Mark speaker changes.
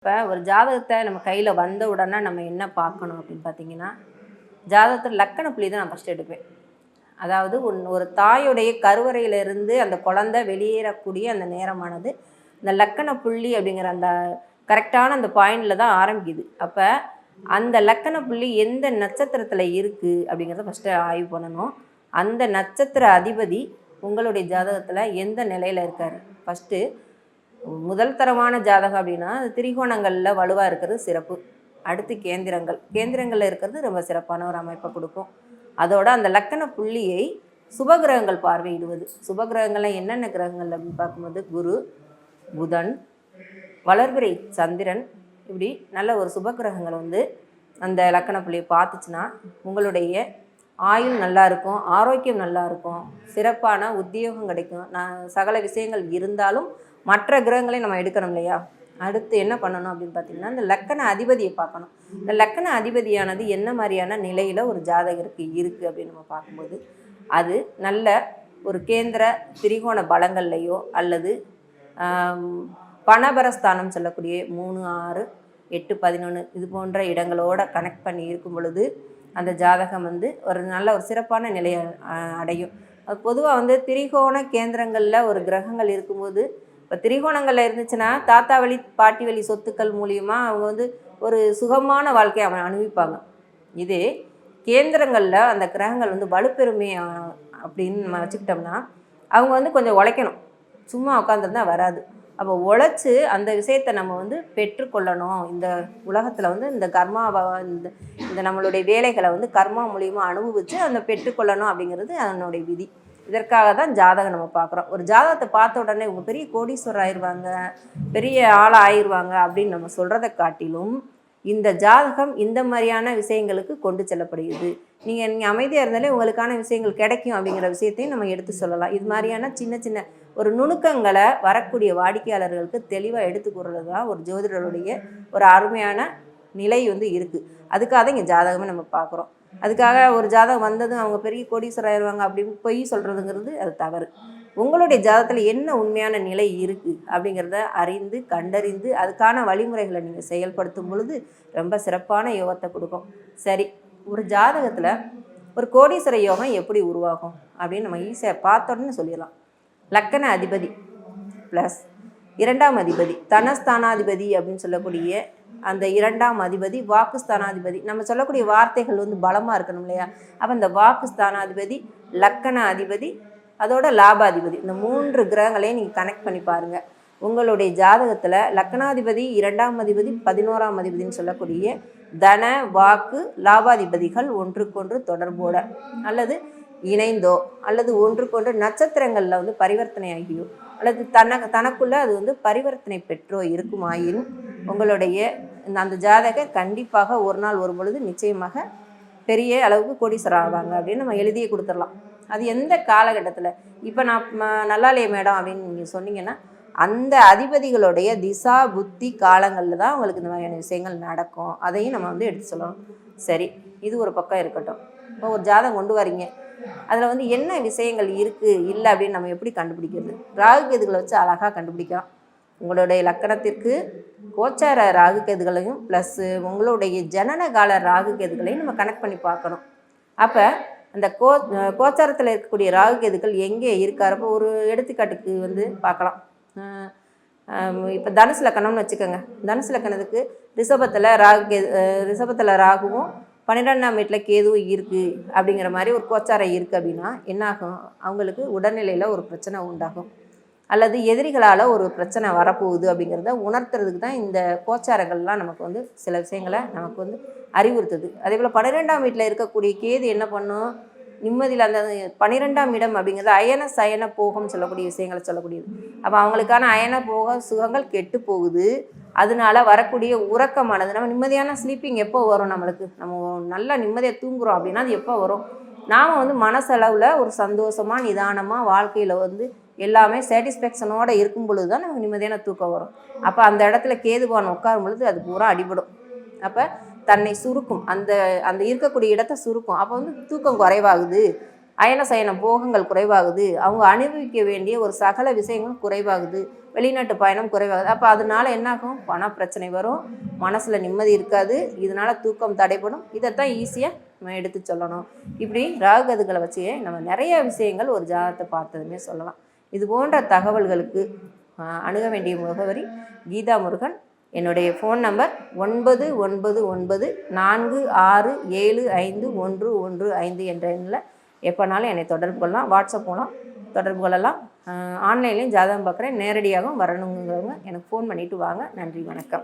Speaker 1: இப்போ ஒரு ஜாதகத்தை நம்ம கையில் வந்த உடனே நம்ம என்ன பார்க்கணும் அப்படின்னு பார்த்தீங்கன்னா, ஜாதகத்தில் லக்கண புள்ளி தான் நான் ஃபஸ்ட்டு எடுப்பேன். அதாவது ஒரு தாயுடைய கருவறையிலிருந்து அந்த குழந்தை வெளியேறக்கூடிய அந்த நேரமானது இந்த லக்கண புள்ளி அப்படிங்கிற அந்த கரெக்டான அந்த பாயிண்டில் தான் ஆரம்பிக்குது. அப்போ அந்த லக்கண புள்ளி எந்த நட்சத்திரத்தில் இருக்குது அப்படிங்கிறத ஃபஸ்ட்டு ஆய்வு பண்ணணும். அந்த நட்சத்திர அதிபதி உங்களுடைய ஜாதகத்தில் எந்த நிலையில் இருக்கார் ஃபஸ்ட்டு. முதல் தரமான ஜாதகம் அப்படின்னா அது திரிகோணங்களில் வலுவாக இருக்கிறது சிறப்பு. அடுத்து கேந்திரங்களில் இருக்கிறது ரொம்ப சிறப்பான ஒரு அமைப்பை கொடுக்கும். அதோட அந்த லக்கண புள்ளியை சுபகிரகங்கள் பார்வையிடுவது. சுபகிரகங்கள்லாம் என்னென்ன கிரகங்கள் அப்படின்னு பார்க்கும்போது குரு, புதன், வளர்பிறை சந்திரன், இப்படி நல்ல ஒரு சுபகிரகங்கள் அந்த லக்கண புள்ளியை பார்த்துச்சுன்னா உங்களுடைய ஆயுள் நல்லா இருக்கும், ஆரோக்கியம் நல்லா இருக்கும், சிறப்பான உத்தியோகம் கிடைக்கும். சகல விஷயங்கள் இருந்தாலும் மற்ற கிரகங்களை நம்ம எடுக்கணும் இல்லையா. அடுத்து என்ன பண்ணணும் அப்படின்னு பார்த்தீங்கன்னா இந்த லக்கண அதிபதியை பார்க்கணும். இந்த லக்கண அதிபதியானது என்ன மாதிரியான நிலையில் ஒரு ஜாதகருக்கு இருக்குது அப்படின்னு நம்ம பார்க்கும்போது அது நல்ல ஒரு கேந்திர திரிகோண பலங்கள்லையோ அல்லது பணபரஸ்தானம் சொல்லக்கூடிய 3, 6, 8, 11 இது போன்ற இடங்களோட கனெக்ட் பண்ணி இருக்கும் பொழுது அந்த ஜாதகம் ஒரு நல்ல ஒரு சிறப்பான நிலையை அடையும். பொதுவாக திரிகோண கேந்திரங்களில் ஒரு கிரகங்கள் இருக்கும்போது இப்போ திரிகோணங்களில் இருந்துச்சுன்னா தாத்தா வழி பாட்டி வழி சொத்துக்கள் மூலியமாக அவங்க ஒரு சுகமான வாழ்க்கையை அவன் அனுபவிப்பாங்க. இதே கேந்திரங்களில் அந்த கிரகங்கள் வலுப்பெருமை அப்படின்னு நம்ம வச்சுக்கிட்டோம்னா அவங்க கொஞ்சம் உழைக்கணும், சும்மா உட்காந்துருந்தா வராது. அப்போ உழைச்சி அந்த விஷயத்தை நம்ம பெற்றுக்கொள்ளணும். இந்த உலகத்தில் இந்த கர்மாவை இந்த நம்மளுடைய வேலைகளை கர்மா மூலியமாக அனுபவித்து அந்த பெற்றுக்கொள்ளணும் அப்படிங்கிறது அதனுடைய விதி. இதற்காக தான் ஜாதகம் நம்ம பார்க்குறோம். ஒரு ஜாதகத்தை பார்த்த உடனே இவங்க பெரிய கோடீஸ்வரர் ஆயிடுவாங்க, பெரிய ஆளாக ஆயிடுவாங்க அப்படின்னு நம்ம சொல்கிறத காட்டிலும் இந்த ஜாதகம் இந்த மாதிரியான விஷயங்களுக்கு கொண்டு செல்லப்படுகிறது. நீங்கள் அமைதியாக இருந்தாலே உங்களுக்கான விஷயங்கள் கிடைக்கும் அப்படிங்கிற விஷயத்தையும் நம்ம எடுத்து சொல்லலாம். இது மாதிரியான சின்ன சின்ன ஒரு நுணுக்கங்களை வரக்கூடிய வாடிக்கையாளர்களுக்கு தெளிவாக எடுத்துக்கூறது தான் ஒரு ஜோதிடருடைய ஒரு அருமையான நிலை இருக்குது. அதுக்காக தான் இங்கே ஜாதகமே நம்ம பார்க்குறோம். அதுக்காக ஒரு ஜாதகம் வந்ததும் அவங்க பெரிய கோடீஸ்வரர் ஆயிடுவாங்க அப்படின்னு பொய் சொல்கிறதுங்கிறது அது தவறு. உங்களுடைய ஜாதகத்தில் என்ன உண்மையான நிலை இருக்குது அப்படிங்கிறத அறிந்து கண்டறிந்து அதுக்கான வழிமுறைகளை நீங்கள் செயல்படுத்தும் பொழுது ரொம்ப சிறப்பான யோகத்தை கொடுக்கும். சரி, ஒரு ஜாதகத்தில் ஒரு கோடீஸ்வர யோகம் எப்படி உருவாகும் அப்படின்னு நம்ம ஈஸியாக பார்த்தோன்னு சொல்லிடலாம். லக்கண அதிபதி ப்ளஸ் 2ஆம் அதிபதி தனஸ்தானாதிபதி அப்படின்னு சொல்லக்கூடிய அந்த 2ஆம் அதிபதி வாக்குஸ்தானாதிபதி. நம்ம சொல்லக்கூடிய வார்த்தைகள் பலமாக இருக்கணும் இல்லையா. அப்போ இந்த வாக்குஸ்தானாதிபதி, லக்கண அதிபதி, அதோட லாபாதிபதி, இந்த 3 கிரகங்களையும் நீங்கள் கனெக்ட் பண்ணி பாருங்கள். உங்களுடைய ஜாதகத்தில் லக்கணாதிபதி, 2ஆம் அதிபதி, 11ஆம் அதிபதினு சொல்லக்கூடிய தன வாக்கு லாபாதிபதிகள் ஒன்றுக்கொன்று தொடர்போட அல்லது இணைந்தோ அல்லது ஒன்றுக்கொன்று நட்சத்திரங்களில் பரிவர்த்தனை ஆகியோ அல்லது தனக்குள்ளே அது பரிவர்த்தனை பெற்றோ இருக்குமாயின் உங்களுடைய அந்த ஜாதக கண்டிப்பாக ஒரு நாள் ஒரு பொழுது நிச்சயமாக பெரிய அளவுக்கு கோடீஸ்வரர் ஆவாங்க அப்படின்னு நம்ம எழுதியே கொடுத்துடலாம். அது எந்த காலகட்டத்தில், இப்போ நான் நல்லா இல்லையே மேடம் அப்படின்னு நீங்கள் சொன்னீங்கன்னா அந்த அதிபதிகளுடைய திசா புத்தி காலங்களில் தான் உங்களுக்கு இந்த மாதிரியான விஷயங்கள் நடக்கும். அதையும் நம்ம எடுத்து சொல்லணும். சரி, இது ஒரு பக்கம் இருக்கட்டும். இப்போ ஒரு ஜாதகம் கொண்டு வரீங்க, அதில் என்ன விஷயங்கள் இருக்குது இல்லை அப்படின்னு நம்ம எப்படி கண்டுபிடிக்கிறது? ராகு கேதுகளை வச்சு அழகாக கண்டுபிடிக்கலாம். உங்களுடைய லக்கணத்திற்கு கோச்சார ராகு கேதுகளையும் ப்ளஸ்ஸு உங்களுடைய ஜனன கால ராகு கேதுகளையும் நம்ம கனெக்ட் பண்ணி பார்க்கணும். அப்போ அந்த கோச்சாரத்தில் இருக்கக்கூடிய ராகு கேதுகள் எங்கே இருக்காரப்போ ஒரு எடுத்துக்காட்டுக்கு பார்க்கலாம். இப்போ தனுசு லக்கணம்னு வச்சுக்கோங்க. தனுசு லக்கணத்துக்கு ரிஷபத்தில் ராகுவும் 12ஆம் வீட்டில் கேதுவும் இருக்குது அப்படிங்கிற மாதிரி ஒரு கோச்சாரம் இருக்குது அப்படின்னா என்னாகும்? அவங்களுக்கு உடல்நிலையில் ஒரு பிரச்சனை உண்டாகும் அல்லது எதிரிகளால் ஒரு பிரச்சனை வரப்போகுது அப்படிங்கிறத உணர்த்துறதுக்கு தான் இந்த கோச்சாரங்கள்லாம் நமக்கு சில விஷயங்களை நமக்கு அறிவுறுத்துது. அதே போல் 12ஆம் வீட்டில் இருக்கக்கூடிய கேது என்ன பண்ணும்? நிம்மதியில் அந்த 12ஆம் இடம் அப்படிங்கிறது அயன சயன போகம்னு சொல்லக்கூடிய விஷயங்களை சொல்லக்கூடியது. அப்போ அவங்களுக்கான அயன போக சுகங்கள் கெட்டு போகுது. அதனால வரக்கூடிய உறக்கமானது, நம்ம நிம்மதியான ஸ்லீப்பிங் எப்போ வரும்? நம்மளுக்கு நம்ம நல்லா நிம்மதியாக தூங்குறோம் அப்படின்னா அது எப்போ வரும்? நாம் மனசளவில் ஒரு சந்தோஷமாக நிதானமாக வாழ்க்கையில் எல்லாமே சாட்டிஸ்ஃபேக்ஷனோடு இருக்கும் பொழுது தான் நமக்கு நிம்மதியான தூக்கம் வரும். அப்போ அந்த இடத்துல கேதுபான் உட்காரும் பொழுது அது பூரா அடிபடும். அப்போ தன்னை சுருக்கும், அந்த அந்த இருக்கக்கூடிய இடத்த சுருக்கும். அப்போ தூக்கம் குறைவாகுது, அயன சயன போகங்கள் குறைவாகுது, அவங்க அனுபவிக்க வேண்டிய ஒரு சகல விஷயங்களும் குறைவாகுது. வெளிநாட்டு பயணம் குறைவாகுது. அப்போ அதனால என்னாகும், பண பிரச்சனை வரும், மனசில் நிம்மதி இருக்காது, இதனால் தூக்கம் தடைப்படும். இதைத்தான் ஈஸியாக நம்ம எடுத்து சொல்லணும். இப்படி ராகுகதுகளை வச்சு நம்ம நிறைய விஷயங்கள் ஒரு ஜாதகத்தை பார்த்ததுமே சொல்லலாம். இது போன்ற தகவல்களுக்கு அணுக வேண்டிய முகவரி கீதா முருகன். என்னுடைய ஃபோன் நம்பர் 9994675115 என்ற எண்ணில் எப்போனாலும் என்னை தொடர்பு கொள்ளலாம். வாட்ஸ்அப் மூலம் தொடர்பு கொள்ளலாம். ஆன்லைன்லேயும் ஜாதகம் பார்க்குறேன். நேரடியாகவும் வரணுங்கிறவங்க எனக்கு ஃபோன் பண்ணிவிட்டு வாங்க. நன்றி, வணக்கம்.